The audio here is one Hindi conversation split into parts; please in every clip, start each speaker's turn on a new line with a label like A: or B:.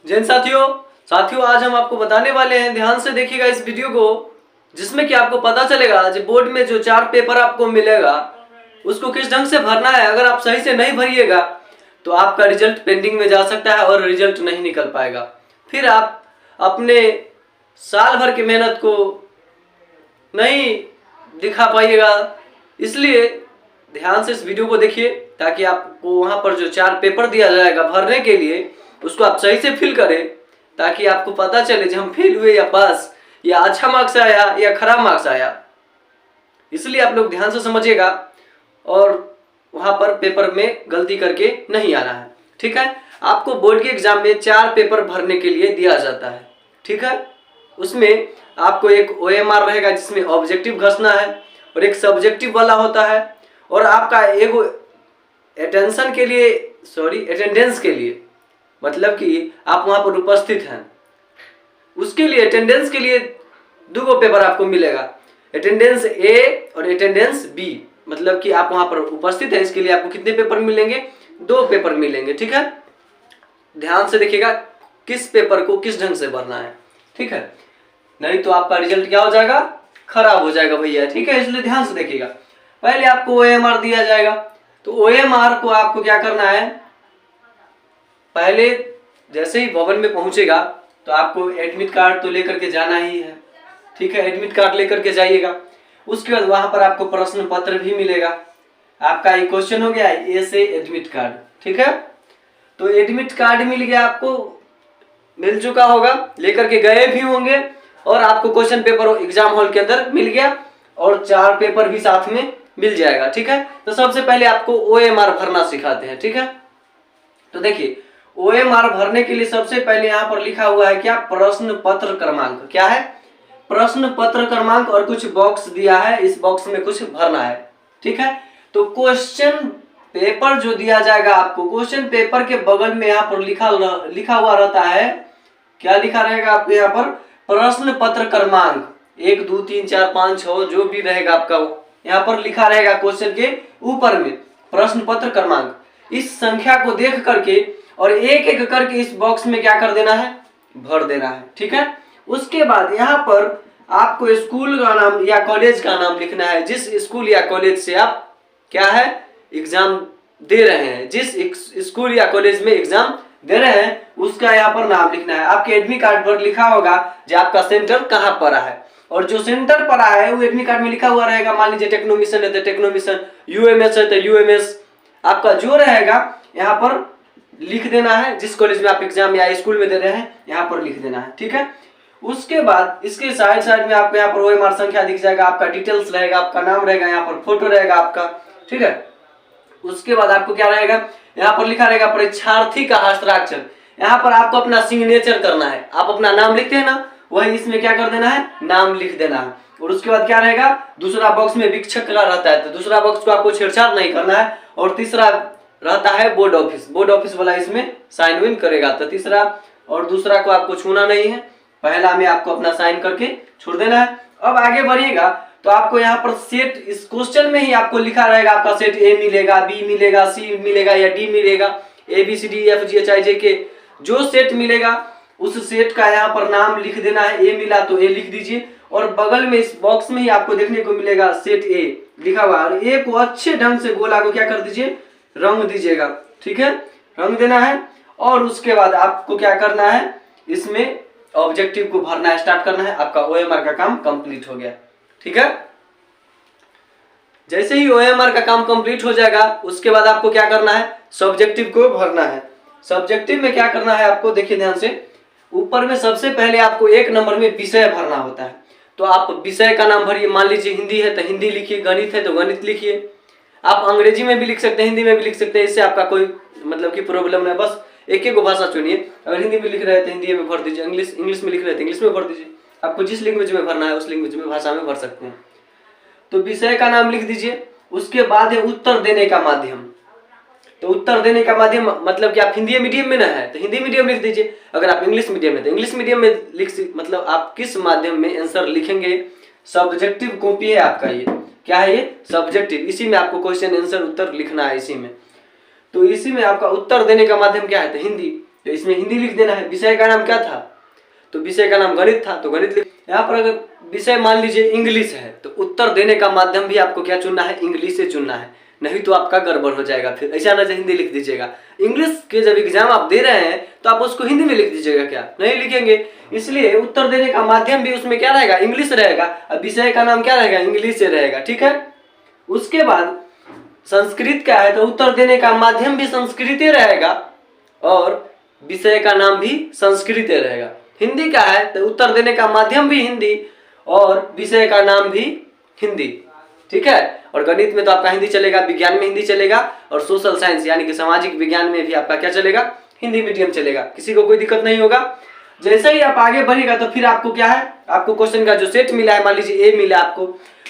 A: जैन साथियों आज हम आपको बताने वाले हैं, ध्यान से देखिएगा इस वीडियो को, जिसमें कि आपको पता चलेगा जो बोर्ड में जो 4 पेपर आपको मिलेगा उसको किस ढंग से भरना है। अगर आप सही से नहीं भरिएगा तो आपका रिजल्ट पेंडिंग में जा सकता है और रिजल्ट नहीं निकल पाएगा। फिर आप अपने साल भर की मेहनत को नहीं दिखा पाइएगा। इसलिए ध्यान से इस वीडियो को देखिए ताकि आपको वहां पर जो 4 पेपर दिया जाएगा भरने के लिए उसको आप सही से फिल करें, ताकि आपको पता चले कि हम फेल हुए या पास, या अच्छा मार्क्स आया या खराब मार्क्स आया। इसलिए आप लोग ध्यान से समझिएगा और वहां पर पेपर में गलती करके नहीं आना है। ठीक है, आपको बोर्ड के एग्जाम में 4 पेपर भरने के लिए दिया जाता है। ठीक है, उसमें आपको एक OMR रहेगा जिसमें ऑब्जेक्टिव घसना है और एक सब्जेक्टिव वाला होता है, और आपका एगो अटेंशन के लिए अटेंडेंस के लिए, मतलब कि आप वहां पर उपस्थित हैं, उसके लिए अटेंडेंस के लिए 2 पेपर आपको मिलेगा, अटेंडेंस A और अटेंडेंस B। मतलब कि आप वहां पर उपस्थित है, इसके लिए आपको कितने पेपर मिलेंगे? 2 पेपर मिलेंगे। ठीक है, ध्यान से देखिएगा किस पेपर को किस ढंग से भरना है। ठीक है, नहीं तो आपका रिजल्ट क्या हो जाएगा? खराब हो जाएगा भैया। ठीक है, इसलिए ध्यान से देखिएगा। पहले आपको OMR दिया जाएगा, तो OMR को आपको क्या करना है, पहले जैसे ही भवन में पहुंचेगा तो आपको एडमिट कार्ड तो लेकर के जाना ही है। ठीक है, एडमिट कार्ड लेकर के जाइएगा। उसके बाद वहां पर आपको प्रश्न पत्र भी मिलेगा। आपका एक क्वेश्चन हो गया ए से एडमिट कार्ड। ठीक है, तो एडमिट कार्ड मिल गया, आपको मिल चुका होगा, लेकर के गए भी होंगे, और आपको क्वेश्चन पेपर एग्जाम हॉल के अंदर मिल गया और 4 पेपर भी साथ में मिल जाएगा। ठीक है, तो सबसे पहले आपको OMR भरना सिखाते हैं। ठीक है, तो देखिए OMR भरने के लिए सबसे पहले यहाँ पर लिखा हुआ है क्या? प्रश्न पत्र क्रमांक। क्या है? प्रश्न पत्र क्रमांक, और कुछ बॉक्स दिया है, इस बॉक्स में कुछ भरना है। ठीक है, तो क्वेश्चन पेपर जो दिया जाएगा आपको, क्वेश्चन पेपर के बगल में यहाँ पर लिखा हुआ रहता है। क्या लिखा रहेगा आपको यहाँ पर? प्रश्न पत्र क्रमांक 1 2 3 4 5 6 जो भी रहेगा आपका यहाँ पर लिखा रहेगा क्वेश्चन के ऊपर में प्रश्न पत्र क्रमांक। इस संख्या को देख करके और एक एक करके इस बॉक्स में क्या कर देना है? भर देना है। ठीक है, उसके बाद यहाँ पर आपको स्कूल का नाम या कॉलेज का नाम लिखना है, जिस स्कूल या कॉलेज से आप क्या है एग्जाम दे रहे हैं, जिस स्कूल या कॉलेज में एग्जाम दे रहे हैं उसका यहाँ पर नाम लिखना है। आपके एडमिट कार्ड पर लिखा होगा जो आपका सेंटर कहाँ पड़ा है, और जो सेंटर पड़ा है वो एडमिट कार्ड में लिखा हुआ रहेगा। मान लीजिए टेक्नोमिशन है तो टेक्नोमिशन, UMS है तो UMS, आपका जो रहेगा यहाँ पर लिख देना है। जिस कॉलेज में आप एग्जाम या स्कूल में दे रहे हैं यहाँ पर लिख देना है। ठीक है, उसके बाद इसके साइड में आपको यहाँ पर OMR संख्या दिख जाएगा, आपका डिटेल्स रहेगा, आपका नाम रहेगा, यहाँ पर फोटो रहेगा आपका। ठीक है, उसके बाद आपको क्या रहेगा, यहाँ पर लिखा रहेगा परीक्षार्थी का हस्ताक्षर। यहाँ पर आपको अपना सिग्नेचर करना है। आप अपना नाम लिखते हैं ना, वही इसमें क्या कर देना है, नाम लिख देना है। और उसके बाद क्या रहेगा, दूसरा बॉक्स में वीक्षक का रहता है, तो दूसरा बॉक्स को आपको छेड़छाड़ नहीं करना है। और तीसरा रहता है बोर्ड ऑफिस वाला, इसमें साइन इन करेगा। तो तीसरा और दूसरा को आपको छूना नहीं है, पहला में आपको अपना साइन करके छोड़ देना है। अब आगे बढ़िएगा तो आपको यहाँ पर सेट, इस क्वेश्चन में ही आपको लिखा रहेगा आपका सेट A मिलेगा, B मिलेगा, C मिलेगा या D मिलेगा, ABCDEFGHIJK जो सेट मिलेगा उस सेट का यहाँ पर नाम लिख देना है। A मिला तो A लिख दीजिए, और बगल में इस बॉक्स में ही आपको देखने को मिलेगा सेट A लिखा हुआ, और A को अच्छे ढंग से गोला को क्या कर दीजिए, रंग दीजिएगा। ठीक है, रंग देना है। और उसके बाद आपको क्या करना है, इसमें ऑब्जेक्टिव को भरना स्टार्ट करना है। आपका OMR का काम कंप्लीट हो गया। ठीक है, जैसे ही OMR का काम कंप्लीट हो जाएगा उसके बाद आपको क्या करना है, सब्जेक्टिव को भरना है। सब्जेक्टिव में क्या करना है आपको, देखिए ध्यान से, ऊपर में सबसे पहले आपको 1 नंबर में विषय भरना होता है। तो आप विषय का नाम भरिए। मान लीजिए हिंदी है तो हिंदी लिखिए, गणित है तो गणित लिखिए। आप अंग्रेजी में भी लिख सकते हैं, हिंदी में भी लिख सकते हैं, इससे आपका कोई मतलब की प्रॉब्लम नहीं। बस एक एक भाषा चुनिए। अगर हिंदी में लिख रहे हैं तो हिंदी में भर दीजिए, इंग्लिश में लिख रहे हैं तो इंग्लिश में भर दीजिए। आपको जिस लैंग्वेज में भरना है उस लैंग्वेज में, भाषा में भर सकते हैं। तो विषय का नाम लिख दीजिए। उसके बाद है उत्तर देने का माध्यम। तो उत्तर देने का माध्यम मतलब कि आप हिंदी मीडियम में ना है तो हिंदी मीडियम लिख दीजिए, अगर आप इंग्लिश मीडियम है तो इंग्लिश मीडियम में मतलब आप किस माध्यम में आंसर लिखेंगे। सब्जेक्टिव कॉपी है आपका, ये क्या है, ये सब्जेक्टिव। इसी में आपको क्वेश्चन आंसर उत्तर लिखना है इसी में। तो इसी में आपका उत्तर देने का माध्यम क्या है, तो हिंदी। तो इसमें हिंदी लिख देना है। विषय का नाम क्या था, तो विषय का नाम गणित था, तो गणित लिख। यहाँ पर अगर विषय मान लीजिए इंग्लिश है, तो उत्तर देने का माध्यम भी आपको क्या चुनना है, इंग्लिश से चुनना है, नहीं तो आपका गड़बड़ हो जाएगा। फिर ऐसा ना हिंदी लिख दीजिएगा। इंग्लिश के जब एग्जाम आप दे रहे हैं तो आप उसको हिंदी में लिख दीजिएगा, क्या नहीं लिखेंगे। इसलिए उत्तर देने का माध्यम भी उसमें क्या रहेगा, इंग्लिश रहेगा, और विषय का नाम क्या रहेगा, इंग्लिश से रहेगा। ठीक है। उसके बाद संस्कृत का है तो उत्तर देने का माध्यम भी संस्कृत रहेगा और विषय का नाम भी संस्कृत रहेगा। हिंदी का है तो उत्तर देने का माध्यम भी हिंदी और विषय का नाम भी हिंदी। ठीक है। और गणित में तो आपका हिंदी चलेगा, विज्ञान में हिंदी चलेगा, और सोशल साइंस यानी कि सामाजिक विज्ञान में भी आपका क्या चलेगा, हिंदी मीडियम चलेगा। किसी को कोई दिक्कत नहीं होगा। जैसे ही आप आगे बढ़ेगा तो फिर आपको क्या है, आपको क्वेश्चन का जो सेट मिला है, मान लीजिए ए मिला आपको,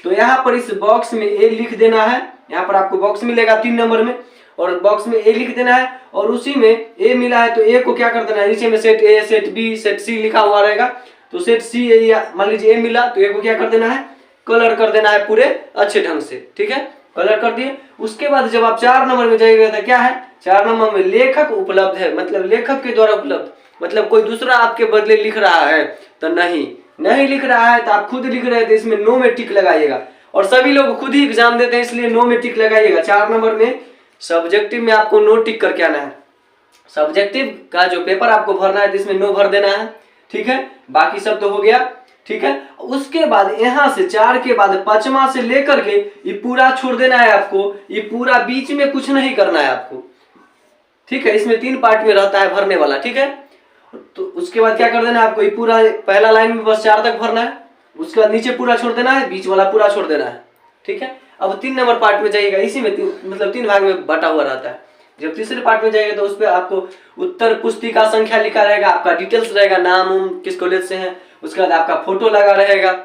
A: तो यहाँ पर इस बॉक्स में ए लिख देना है। यहाँ पर आपको बॉक्स मिलेगा 3 नंबर में, और बॉक्स में ए लिख देना है, और उसी में ए मिला है तो ए को क्या कर देना है, नीचे में set A, set B, set C लिखा हुआ रहेगा। तो सेट सी मान लीजिए ए मिला तो ए को क्या कर देना है, कलर कर देना है पूरे अच्छे ढंग से। ठीक है, कलर कर दिए। उसके बाद जब आप 4 नंबर में जाइएगा तो क्या है, 4 नंबर में लेखक उपलब्ध है, मतलब लेखक के द्वारा उपलब्ध, मतलब कोई दूसरा आपके बदले लिख रहा है तो नहीं लिख रहा है तो आप खुद लिख रहे हैं तो इसमें नो में टिक लगाइएगा। और सभी लोग खुद ही एग्जाम देते हैं इसलिए नो में टिक लगाइएगा। 4 नंबर में सब्जेक्टिव में आपको नो टिक करके आना है। सब्जेक्टिव का जो पेपर आपको भरना है तो इसमें नो भर देना है। ठीक है, बाकी सब तो हो गया। ठीक है। उसके बाद यहाँ से 4 के बाद 5वां से लेकर के ये पूरा छोड़ देना है आपको, ये पूरा बीच में कुछ नहीं करना है आपको। ठीक है, इसमें 3 पार्ट में रहता है भरने वाला। ठीक है, तो उसके बाद क्या कर देना है आपको, ये पूरा पहला लाइन में बस 4 तक भरना है, उसके बाद नीचे पूरा छोड़ देना है, बीच वाला पूरा छोड़ देना है। ठीक है। अब 3 नंबर पार्ट में जाइएगा, इसी में मतलब 3 भाग में बटा हुआ रहता है। जब तीसरे पार्ट में जाएगा तो उस पर आपको उत्तर पुस्तिका संख्या लिखा रहेगा, आपका डिटेल्स रहेगा, नाम किस कॉलेज से है, उसके बाद आपका फोटो लगा रहेगा।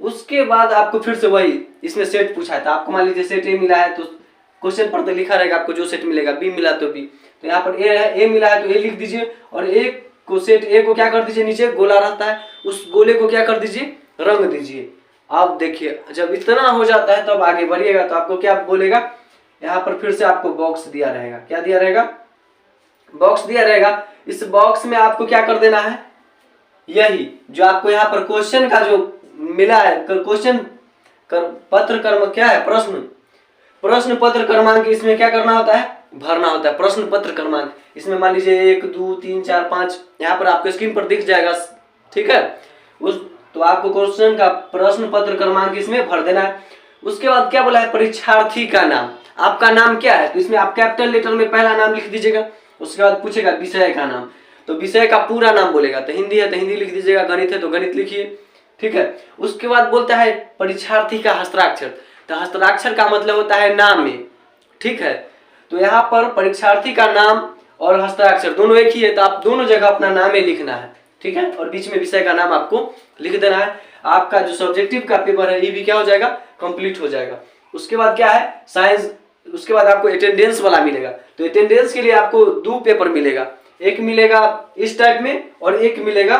A: उसके बाद आपको फिर से वही इसमें सेट पूछा था, आपको मान लीजिए सेट ए मिला है तो क्वेश्चन पर तो लिखा रहेगा आपको जो सेट मिलेगा, बी मिला तो बी, तो यहाँ पर ए है, ए मिला है तो ए लिख दीजिए, और ए को सेट ए को क्या कर दीजिए, नीचे गोला रहता है उस गोले को क्या कर दीजिए, रंग दीजिए। आप देखिए जब इतना हो जाता है तब आगे बढ़िएगा तो आपको क्या बोलेगा, यहाँ पर फिर से आपको बॉक्स दिया रहेगा। क्या दिया रहेगा, बॉक्स दिया रहेगा। इस बॉक्स में आपको क्या कर देना है, यही जो आपको यहाँ पर क्वेश्चन का जो मिला है, क्वेश्चन पत्र क्रमांक क्या है, प्रश्न पत्र क्रमांक, इसमें क्या करना होता है, भरना होता है प्रश्न पत्र क्रमांक। इसमें मान लीजिए 1 2 3 4 5 यहाँ पर आपको स्क्रीन पर दिख जाएगा। ठीक है, उस तो आपको क्वेश्चन का प्रश्न पत्र क्रमांक इसमें भर देना है। उसके बाद क्या बोला है, परीक्षार्थी का नाम, आपका नाम क्या है, तो इसमें आप कैपिटल लेटर में पहला नाम लिख दीजिएगा। उसके बाद पूछेगा विषय का नाम, तो विषय का पूरा नाम बोलेगा, तो हिंदी है तो हिंदी लिख दीजिएगा, गणित है तो गणित लिखिए। ठीक है। उसके बाद बोलता है परीक्षार्थी का हस्ताक्षर, तो हस्ताक्षर का मतलब होता है नाम में। ठीक है, तो यहाँ पर परीक्षार्थी का नाम और हस्ताक्षर दोनों एक ही है, तो आप दोनों जगह अपना नाम ही लिखना है। ठीक है, और बीच में विषय का नाम आपको लिख देना है। आपका जो सब्जेक्टिव का पेपर है ये भी क्या हो जाएगा, कंप्लीट हो जाएगा। उसके बाद क्या है, साइंस, उसके बाद आपको अटेंडेंस वाला मिलेगा, तो अटेंडेंस के लिए आपको 2 पेपर मिलेगा, एक मिलेगा इस टाइप में और एक मिलेगा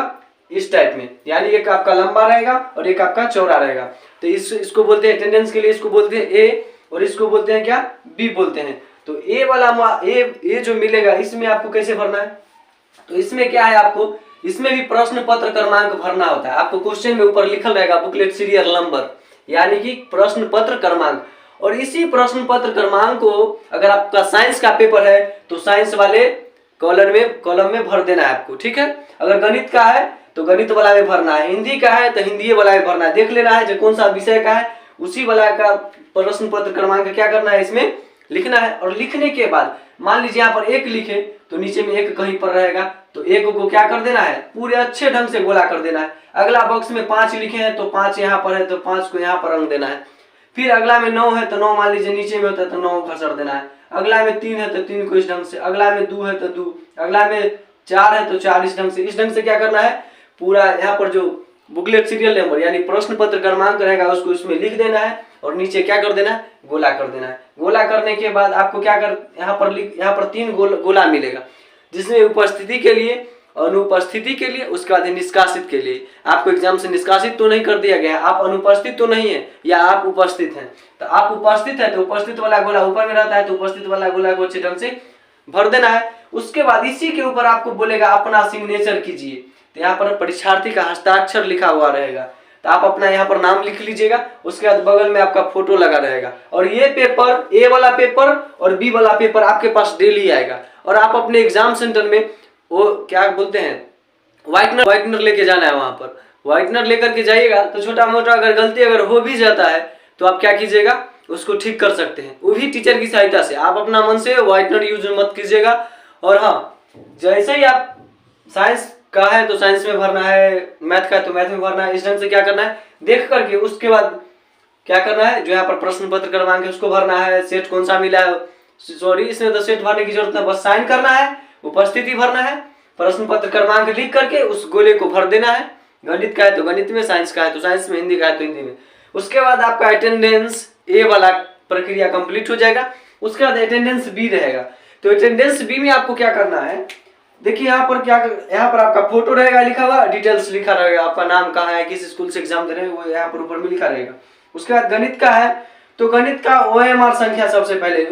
A: इस टाइप में, यानी एक आपका लंबा रहेगा और एक आपका चौड़ा रहेगा। तो इसको बोलते हैं अटेंडेंस के लिए, इसको बोलते हैं ए और इसको बोलते हैं क्या, बी बोलते हैं। तो ए वाला ए जो मिलेगा इसमें आपको कैसे भरना है, तो इसमें क्या है, आपको इसमें भी प्रश्न पत्र क्रमांक भरना होता है। आपको क्वेश्चन में ऊपर लिखल रहेगा बुकलेट सीरियल नंबर, यानी कि प्रश्न पत्र क्रमांक, और इसी प्रश्न पत्र क्रमांक को अगर आपका साइंस का पेपर है तो साइंस वाले कॉलम में भर देना है आपको। ठीक है, अगर गणित का है तो गणित वाला में भरना है, हिंदी का है तो हिंदी वाला में भरना है। देख लेना है जो कौन सा विषय का है उसी वाला का प्रश्न पत्र क्रमांक क्या करना है, इसमें लिखना है। और लिखने के बाद मान लीजिए यहाँ पर 1 लिखे तो नीचे में 1 कहीं पर रहेगा, तो 1 को क्या कर देना है, पूरे अच्छे ढंग से गोला कर देना है। अगला बॉक्स में 5 लिखे हैं तो 5 यहाँ पर है तो 5 को यहाँ पर रंग देना है। फिर अगला में 9 है तो 9 मान लीजिए नीचे में होता है तो 9 घसर देना है। अगला में 3 है तो 3 को इस ढंग से, अगला में 2 है तो 2, अगला में 4 है तो 4, इस ढंग से क्या करना है, पूरा यहाँ पर जो बुकलेट सीरियल नंबर यानी प्रश्न पत्र क्रमांक रहेगा उसको इसमें लिख देना है और नीचे क्या कर देना है, गोला कर देना है। गोला करने के बाद आपको क्या कर, यहाँ पर 3 गोला मिलेगा, जिसमें उपस्थिति के लिए, अनुपस्थिति के लिए, उसके बाद निष्कासित के लिए। आपको एग्जाम से निष्कासित तो नहीं कर दिया गया, आप अनुपस्थित तो नहीं है या आप उपस्थित हैं, तो आप उपस्थित है तो उपस्थित वाला गोला ऊपर में रहता है, तो उपस्थित वाला गोला को अच्छे ढंग से भर देना है। उसके बाद इसी के ऊपर आपको बोलेगा अपना सिग्नेचर कीजिए, तो यहाँ पर परीक्षार्थी का हस्ताक्षर लिखा हुआ रहेगा, तो आप अपना यहाँ पर नाम लिख लीजिएगा। उसके बाद बगल में आपका फोटो लगा रहेगा, और ये पेपर, ए वाला पेपर और बी वाला पेपर आपके पास डेली आएगा। और आप अपने एग्जाम सेंटर में वो क्या बोलते हैं, व्हाइटनर लेके जाना है। वहां पर व्हाइटनर लेकर के जाइएगा, तो छोटा मोटा अगर गलती अगर हो भी जाता है तो आप क्या कीजिएगा, उसको ठीक कर सकते हैं, वो भी टीचर की सहायता से। आप अपना मन से व्हाइटनर यूज मत कीजिएगा। और हाँ, जैसे ही आप साइंस का है तो साइंस में भरना है, मैथ का है तो मैथ में भरना है। इस ढंग से क्या करना है देख करके, उसके बाद क्या करना है, जो यहाँ पर प्रश्न पत्र क्रमांक है उसको भरना है, सेट कौन सा मिला है, सॉरी इसमें तो सेट भरने की जरूरत है, बस साइन करना है, उपस्थिति भरना है, प्रश्न पत्र क्रमांक लिख करके उस गोले को भर देना है। गणित का है तो गणित में, साइंस का है तो साइंस में, हिंदी का है तो हिंदी में। उसके बाद आपका अटेंडेंस ए वाला प्रक्रिया कंप्लीट हो जाएगा। उसके बाद अटेंडेंस बी रहेगा। तो अटेंडेंस बी में आपको क्या करना है, देखिए यहाँ पर क्या, यहाँ पर आपका फोटो रहेगा लिखा हुआ, डिटेल्स लिखा रहेगा, आपका नाम कहाँ है, किस स्कूल से एग्जाम दे रहे हैं, वो यहाँ पर ऊपर में लिखा रहेगा। उसके बाद गणित का है तो गणित का OMR संख्या सबसे पहले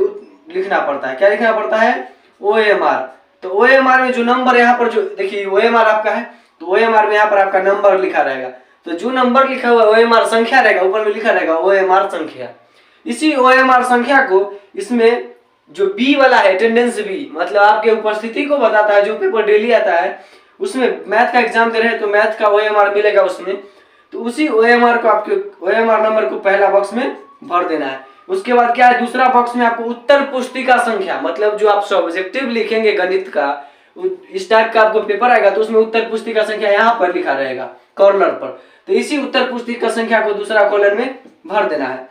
A: लिखना पड़ता है। क्या लिखना पड़ता है, OMR। तो OMR में जो नंबर यहाँ पर, जो देखिए OMR आपका है तो OMR में यहाँ पर आपका नंबर लिखा रहेगा। तो जो नंबर लिखा हुआ OMR संख्या रहेगा, ऊपर में लिखा रहेगा OMR संख्या। इसी OMR संख्या को इसमें जो बी वाला है, अटेंडेंस बी, मतलब आपके उपस्थिति को बताता है, जो पेपर डेली आता है उसमें मैथ का एग्जाम दे रहे हैं तो मैथ का OMR मिलेगा उसमें। तो उसी OMR को, आपके OMR नंबर को पहला बॉक्स में भर देना है। उसके बाद क्या है, दूसरा बॉक्स में आपको उत्तर पुस्तिका संख्या, मतलब जो आप सब्जेक्टिव लिखेंगे गणित का, इस टाइप का आपको पेपर आएगा तो उसमें उत्तर पुस्तिका संख्या यहाँ पर लिखा रहेगा कॉर्नर पर। तो इसी उत्तर पुस्तिका संख्या को दूसरा कॉलम में भर देना है।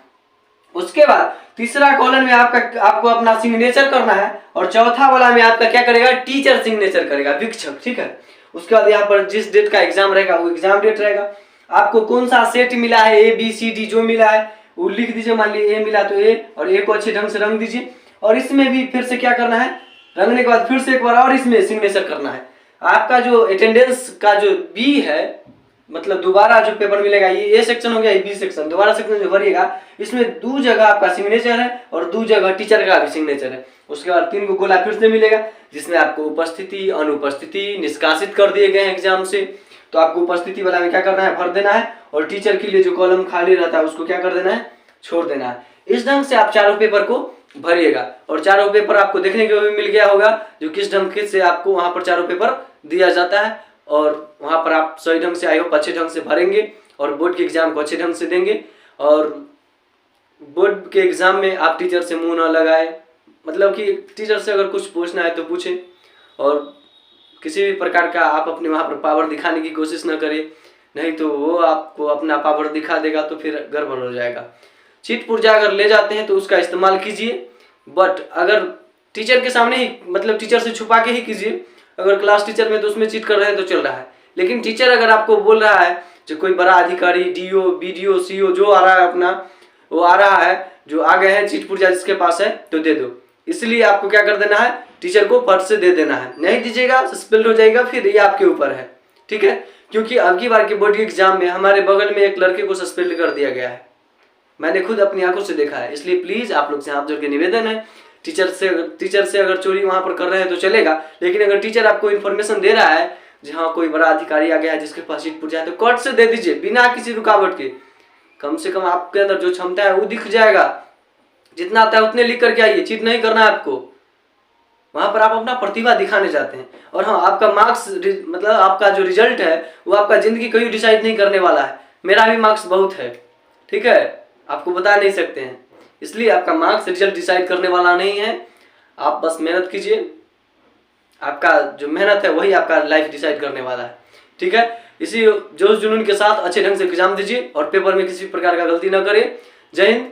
A: उसके बाद तीसरा कॉलम में आपको अपना सिग्नेचर करना है, और चौथा वाला में आपका क्या करेगा, टीचर सिग्नेचर करेगा, शिक्षक, ठीक है। उसके बाद यहाँ पर जिस डेट का एग्जाम रहेगा वो एग्जाम डेट रहेगा। आपको कौन सा सेट मिला है, ABCD जो मिला है वो लिख दीजिए। मान लीजिए A मिला तो A, और A को अच्छे ढंग से रंग दीजिए। और इसमें भी फिर से क्या करना है, रंगने के बाद फिर से एक बार और इसमें सिग्नेचर करना है। आपका जो अटेंडेंस का जो B है, मतलब दोबारा जो पेपर मिलेगा, ये A सेक्शन हो गया, ये B सेक्शन, दोबारा सेक्शन जो भरिएगा इसमें 2 जगह आपका सिग्नेचर है और 2 जगह टीचर का भी सिग्नेचर है। उसके बाद 3 को गोला फिर से मिलेगा, जिसमें आपको उपस्थिति, अनुपस्थिति निष्कासित कर दिए गए हैं एग्जाम से। तो आपको उपस्थिति वाला में क्या करना है, भर देना है, और टीचर के लिए जो कॉलम खाली रहता है उसको क्या कर देना है, छोड़ देना है। इस ढंग से आप चारों पेपर को भरिएगा। और चारों पेपर आपको देखने को भी मिल गया होगा, जो किस ढंग से आपको वहां पर चारों पेपर दिया जाता है, और वहां पर आप सही ढंग से, आई होप अच्छे ढंग से भरेंगे और बोर्ड के एग्जाम को अच्छे ढंग से देंगे। और बोर्ड के एग्जाम में आप टीचर से मुंह न लगाए, मतलब कि टीचर से अगर कुछ पूछना है तो पूछें, और किसी भी प्रकार का आप अपने वहाँ पर पावर दिखाने की कोशिश न करें, नहीं तो वो आपको अपना पावर दिखा देगा तो फिर गड़बड़ हो जाएगा। चीट पुर्जा अगर ले जाते हैं तो उसका इस्तेमाल कीजिए, बट अगर टीचर के सामने ही, मतलब टीचर से छुपा के ही कीजिए। अगर क्लास टीचर में तो उसमें चीट कर रहे हैं तो चल रहा है, लेकिन टीचर अगर आपको बोल रहा है, जो कोई बड़ा अधिकारी, DO, BDO, CO जो आ रहा है अपना, वो आ रहा है, जो आ गए हैं चीट पुर्जा जिसके पास है तो दे दो। इसलिए आपको क्या कर देना है, टीचर को फट से दे देना है। नहीं दीजिएगा सस्पेंड हो जाएगा, फिर ये आपके ऊपर है, ठीक है। क्योंकि अब की बार के बोर्ड के एग्जाम में हमारे बगल में एक लड़के को सस्पेंड कर दिया गया है, मैंने खुद अपनी आंखों से देखा है। इसलिए प्लीज आप लोग से हाथ जोड़ के निवेदन है, टीचर से अगर चोरी वहां पर कर रहे हैं तो चलेगा, लेकिन अगर टीचर आपको इन्फॉर्मेशन दे रहा है जहाँ कोई बड़ा अधिकारी आ गया है जिसके पास चीट पुर्जा है, तो कट से दे दीजिए बिना किसी रुकावट के। कम से कम आपके अंदर जो क्षमता है वो दिख जाएगा, जितना आता है उतने लिख करके आइए, चीट नहीं करना है आपको। वहां पर आप अपना प्रतिभा दिखाने जाते हैं। और हाँ, आपका मार्क्स, मतलब आपका जो रिजल्ट है वो आपका जिंदगी कहीं डिसाइड नहीं करने वाला है। मेरा भी मार्क्स बहुत है, ठीक है, आपको बता नहीं सकते हैं, इसलिए आपका मार्क्स रिजल्ट डिसाइड करने वाला नहीं है। आप बस मेहनत कीजिए, आपका जो मेहनत है वही आपका लाइफ डिसाइड करने वाला है, ठीक है। इसी जोश जुनून के साथ अच्छे ढंग से एग्जाम दीजिए और पेपर में किसी प्रकार का गलती न करें। जय हिंद,